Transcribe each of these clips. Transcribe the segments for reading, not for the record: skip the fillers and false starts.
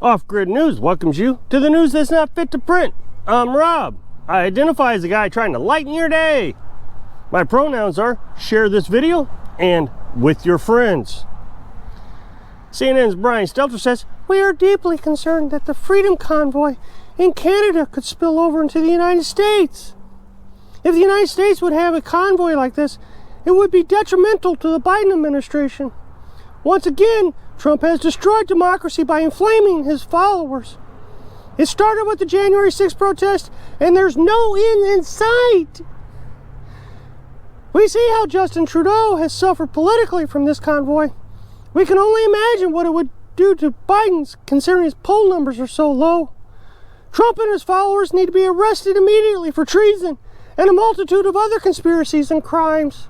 Off-Grid News welcomes you to the news that's not fit to print. I'm Rob. I identify as a guy trying to lighten your day. My pronouns are share this video and with your friends. CNN's Brian Stelter says, we are deeply concerned that the Freedom Convoy in Canada could spill over into the United States. If the United States would have a convoy like this, it would be detrimental to the Biden administration. Once again, Trump has destroyed democracy by inflaming his followers. It started with the January 6th protest, and there's no end in sight. We see how Justin Trudeau has suffered politically from this convoy. We can only imagine what it would do to Biden's, considering his poll numbers are so low. Trump and his followers need to be arrested immediately for treason and a multitude of other conspiracies and crimes.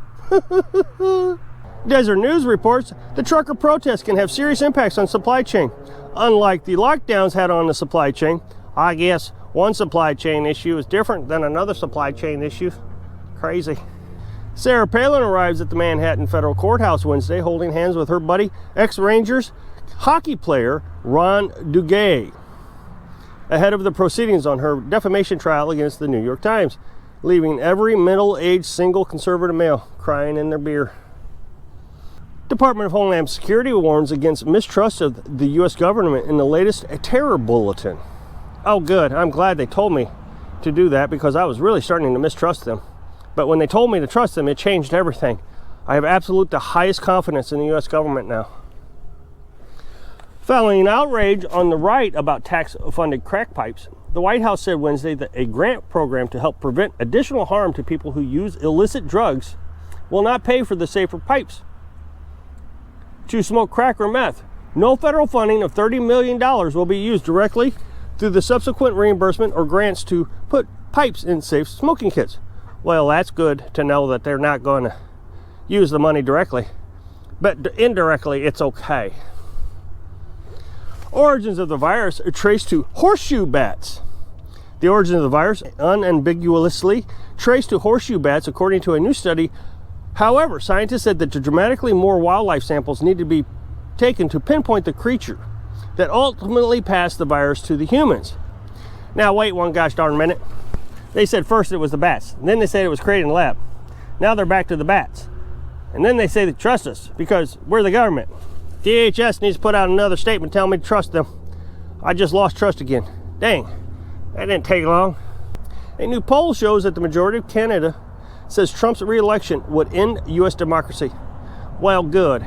Desert News reports the trucker protest can have serious impacts on supply chain. Unlike the lockdowns had on the supply chain, I guess one supply chain issue is different than another supply chain issue. Crazy. Sarah Palin arrives at the Manhattan Federal Courthouse Wednesday holding hands with her buddy, ex-Rangers hockey player Ron Duguay, ahead of the proceedings on her defamation trial against the New York Times, leaving every middle-aged single conservative male crying in their beer. Department of Homeland Security warns against mistrust of the U.S. government in the latest terror bulletin. Oh good, I'm glad they told me to do that because I was really starting to mistrust them. But when they told me to trust them, it changed everything. I have the highest confidence in the U.S. government now. Following an outrage on the right about tax-funded crack pipes, the White House said Wednesday that a grant program to help prevent additional harm to people who use illicit drugs will not pay for the safer pipes to smoke crack or meth. No federal funding of $30 million will be used directly through the subsequent reimbursement or grants to put pipes in safe smoking kits. Well, that's good to know that they're not going to use the money directly, but indirectly it's okay. Origins of the virus are traced to horseshoe bats. The origin of the virus unambiguously traced to horseshoe bats according to a new study. However, scientists said that dramatically more wildlife samples need to be taken to pinpoint the creature that ultimately passed the virus to the humans. Now wait one gosh darn minute. They said first it was the bats, and then they said it was created in the lab. Now they're back to the bats. And then they say they trust us because we're the government. DHS needs to put out another statement telling me to trust them. I just lost trust again. Dang, that didn't take long. A new poll shows that the majority of Canada says Trump's re-election would end U.S. democracy. Well, good.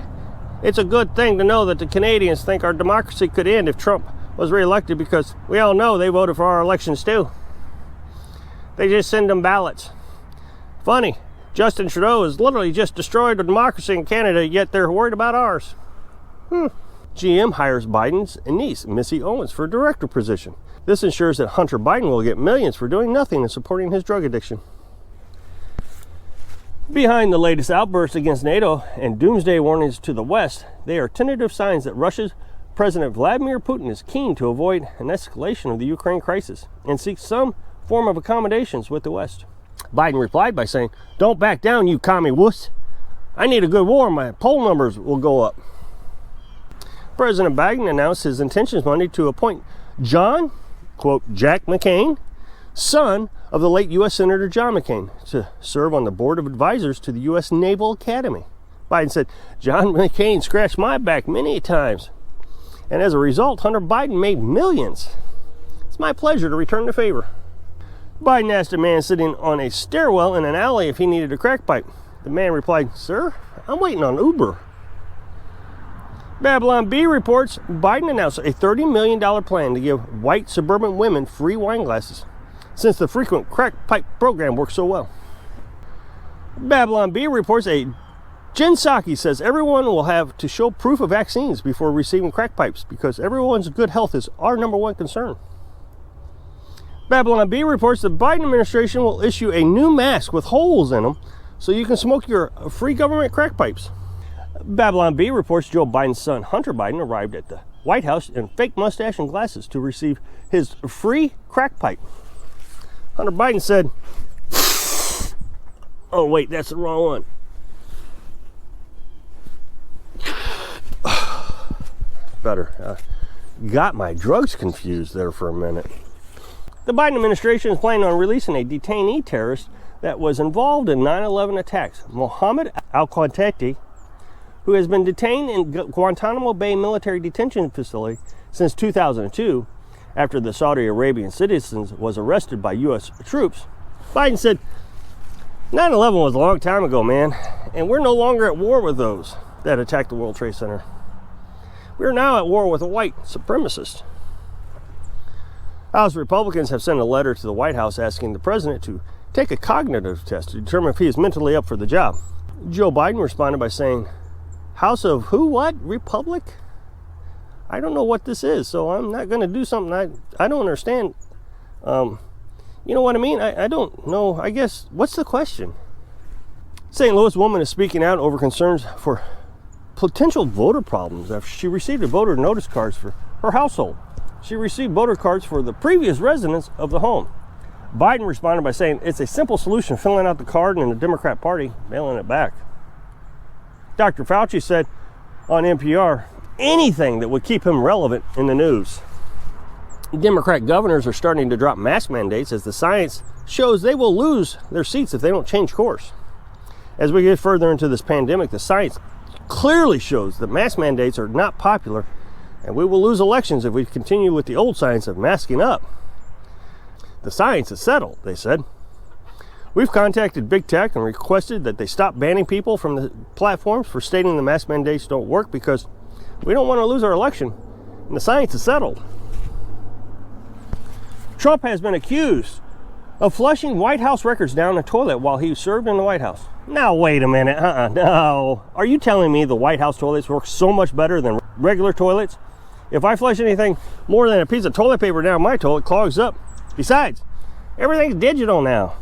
It's a good thing to know that the Canadians think our democracy could end if Trump was re-elected, because we all know they voted for our elections too. They just send them ballots. Funny, Justin Trudeau has literally just destroyed the democracy in Canada, yet they're worried about ours. GM hires Biden's niece, Missy Owens, for a director position. This ensures that Hunter Biden will get millions for doing nothing and supporting his drug addiction. Behind the latest outbursts against NATO and doomsday warnings to the West, they are tentative signs that Russia's President Vladimir Putin is keen to avoid an escalation of the Ukraine crisis and seeks some form of accommodations with the West. Biden replied by saying, "Don't back down, you commie wuss. I need a good war. My poll numbers will go up." President Biden announced his intentions Monday to appoint John, quote, Jack McCain, son of the late U.S. Senator John McCain, to serve on the board of advisors to the U.S. Naval Academy. Biden said, John McCain scratched my back many times, and as a result, Hunter Biden made millions. It's my pleasure to return the favor. Biden asked a man sitting on a stairwell in an alley if he needed a crack pipe. The man replied, "Sir, I'm waiting on Uber." Babylon Bee reports Biden announced a $30 million plan to give white suburban women free wine glasses, since the frequent crack pipe program works so well. Babylon Bee reports Jen Psaki says everyone will have to show proof of vaccines before receiving crack pipes because everyone's good health is our #1 concern. Babylon Bee reports the Biden administration will issue a new mask with holes in them so you can smoke your free government crack pipes. Babylon Bee reports Joe Biden's son, Hunter Biden, arrived at the White House in fake mustache and glasses to receive his free crack pipe. Hunter Biden said, oh wait, that's the wrong one. Better. got my drugs confused there for a minute. The Biden administration is planning on releasing a detainee terrorist that was involved in 9/11 attacks, Mohammed al-Quantati, who has been detained in Guantanamo Bay military detention facility since 2002 after the Saudi Arabian citizens was arrested by U.S. troops. Biden said, 9/11 was a long time ago, man, and we're no longer at war with those that attacked the World Trade Center. We're now at war with a white supremacist. House Republicans have sent a letter to the White House asking the president to take a cognitive test to determine if he is mentally up for the job. Joe Biden responded by saying, House of who, what? Republic? I don't know what this is, so I'm not going to do something I don't understand. You know what I mean? I don't know. I guess, what's the question? St. Louis woman is speaking out over concerns for potential voter problems after she received a voter notice cards for her household. She received voter cards for the previous residents of the home. Biden responded by saying it's a simple solution, filling out the card and the Democrat Party mailing it back. Dr. Fauci said on NPR anything that would keep him relevant in the news. Democrat governors are starting to drop mask mandates as the science shows they will lose their seats if they don't change course. As we get further into this pandemic, the science clearly shows that mask mandates are not popular, and we will lose elections if we continue with the old science of masking up. The science is settled, they said. We've contacted big tech and requested that they stop banning people from the platforms for stating the mask mandates don't work because we don't want to lose our election, and the science is settled. Trump has been accused of flushing White House records down a toilet while he served in the White House. Now, wait a minute. No. Are you telling me the White House toilets work so much better than regular toilets? If I flush anything more than a piece of toilet paper down my toilet, it clogs up. Besides, everything's digital now.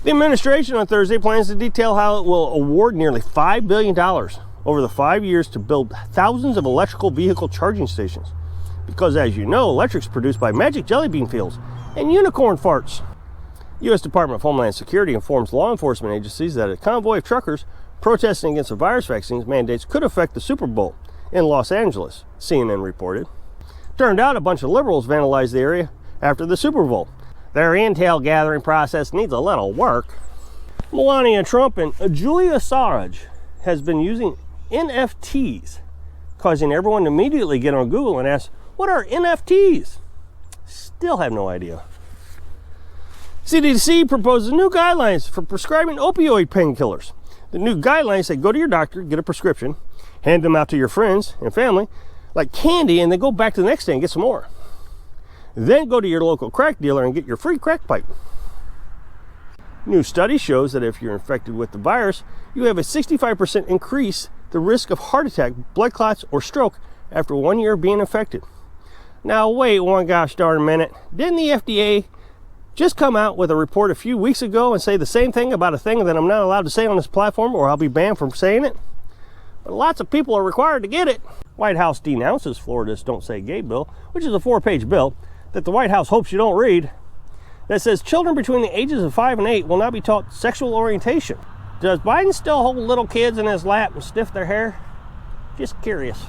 The administration on Thursday plans to detail how it will award nearly $5 billion over the 5 years to build thousands of electrical vehicle charging stations. Because, as you know, electric's produced by magic jelly bean fields and unicorn farts. U.S. Department of Homeland Security informs law enforcement agencies that a convoy of truckers protesting against the virus vaccines mandates could affect the Super Bowl in Los Angeles, CNN reported. Turned out a bunch of liberals vandalized the area after the Super Bowl. Their intel gathering process needs a little work. Melania Trump and Julia Assange has been using NFTs, causing everyone to immediately get on Google and ask, what are NFTs? Still have no idea. CDC proposes new guidelines for prescribing opioid painkillers. The new guidelines say go to your doctor, get a prescription, hand them out to your friends and family like candy, and then go back to the next day and get some more. Then go to your local crack dealer and get your free crack pipe. New study shows that if you're infected with the virus, you have a 65% increase the risk of heart attack, blood clots, or stroke after 1 year being infected. Now wait one gosh darn minute. Didn't the FDA just come out with a report a few weeks ago and say the same thing about a thing that I'm not allowed to say on this platform or I'll be banned from saying it? But lots of people are required to get it. White House denounces Florida's Don't Say Gay bill, which is a 4-page bill that the White House hopes you don't read, that says children between the ages of 5 and 8 will not be taught sexual orientation. Does Biden still hold little kids in his lap and sniff their hair? Just curious.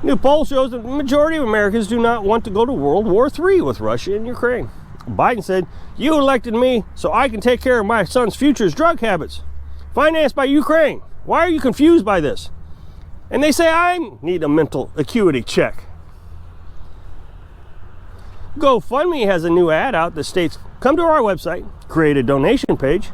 New poll shows that the majority of Americans do not want to go to World War III with Russia and Ukraine. Biden said, you elected me so I can take care of my son's future's drug habits. Financed by Ukraine. Why are you confused by this? And they say I need a mental acuity check. GoFundMe has a new ad out that states, come to our website, create a donation page,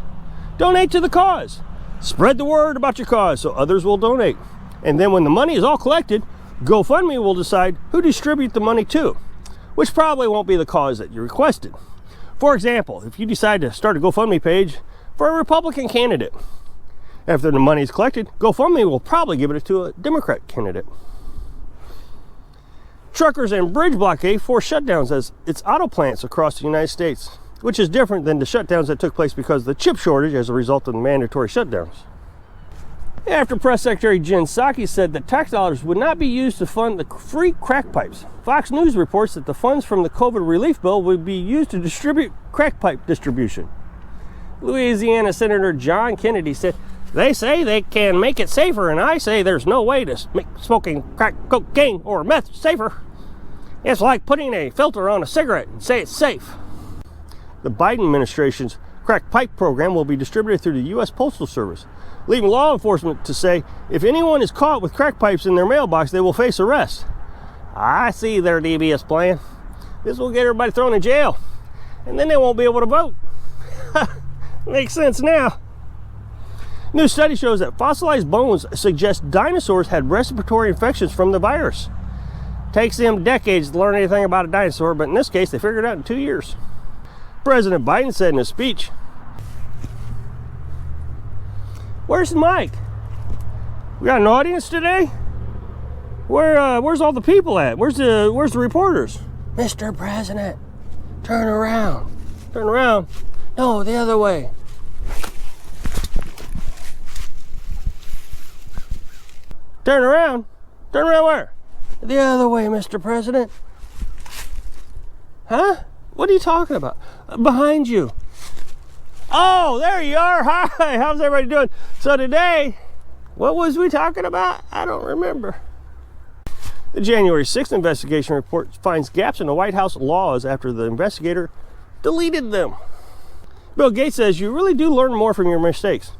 donate to the cause. Spread the word about your cause so others will donate. And then when the money is all collected, GoFundMe will decide who to distribute the money to, which probably won't be the cause that you requested. For example, if you decide to start a GoFundMe page for a Republican candidate, after the money is collected, GoFundMe will probably give it to a Democrat candidate. Truckers and bridge blockade force shutdowns as its auto plants across the United States, which is different than the shutdowns that took place because of the chip shortage as a result of the mandatory shutdowns. After Press Secretary Jen Psaki said that tax dollars would not be used to fund the free crack pipes, Fox News reports that the funds from the COVID relief bill would be used to distribute crack pipe distribution. Louisiana Senator John Kennedy said They say they can make it safer, and I say there's no way to make smoking crack cocaine or meth safer. It's like putting a filter on a cigarette and say it's safe. The Biden administration's crack pipe program will be distributed through the U.S. Postal Service, leaving law enforcement to say if anyone is caught with crack pipes in their mailbox, they will face arrest. I see their devious plan. This will get everybody thrown in jail, and then they won't be able to vote. Makes sense now. New study shows that fossilized bones suggest dinosaurs had respiratory infections from the virus. Takes them decades to learn anything about a dinosaur, but in this case, they figured it out in 2 years. President Biden said in his speech, "Where's the mic? We got an audience today? Where's all the people at? Where's the reporters? Mr. President, turn around. Turn around. No, the other way. Turn around. Turn around where? The other way, Mr. President." Huh? What are you talking about? Behind you. Oh, there you are. Hi, how's everybody doing? So today, what was we talking about? I don't remember. The January 6th investigation report finds gaps in the White House laws after the investigator deleted them. Bill Gates says you really do learn more from your mistakes.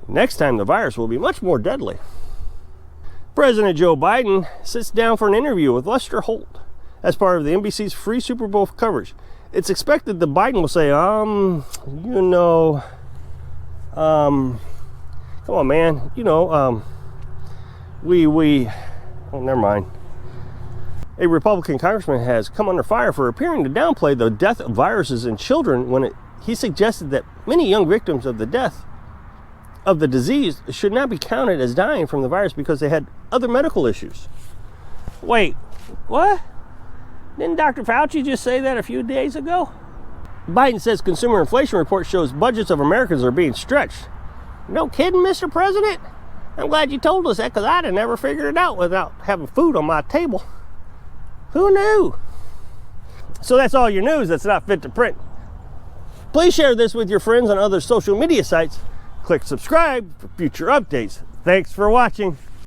Next time the virus will be much more deadly. President Joe Biden sits down for an interview with Lester Holt as part of the NBC's free Super Bowl coverage. It's expected that Biden will say, come on, man, oh, never mind. A Republican congressman has come under fire for appearing to downplay the death of viruses in children when he suggested that many young victims of the death of the disease should not be counted as dying from the virus because they had other medical issues. Wait, what? Didn't Dr. Fauci just say that a few days ago? Biden says consumer inflation report shows budgets of Americans are being stretched. No kidding, Mr. President? I'm glad you told us that, because I'd have never figured it out without having food on my table. Who knew? So that's all your news that's not fit to print. Please share this with your friends on other social media sites. Click subscribe for future updates. Thanks for watching.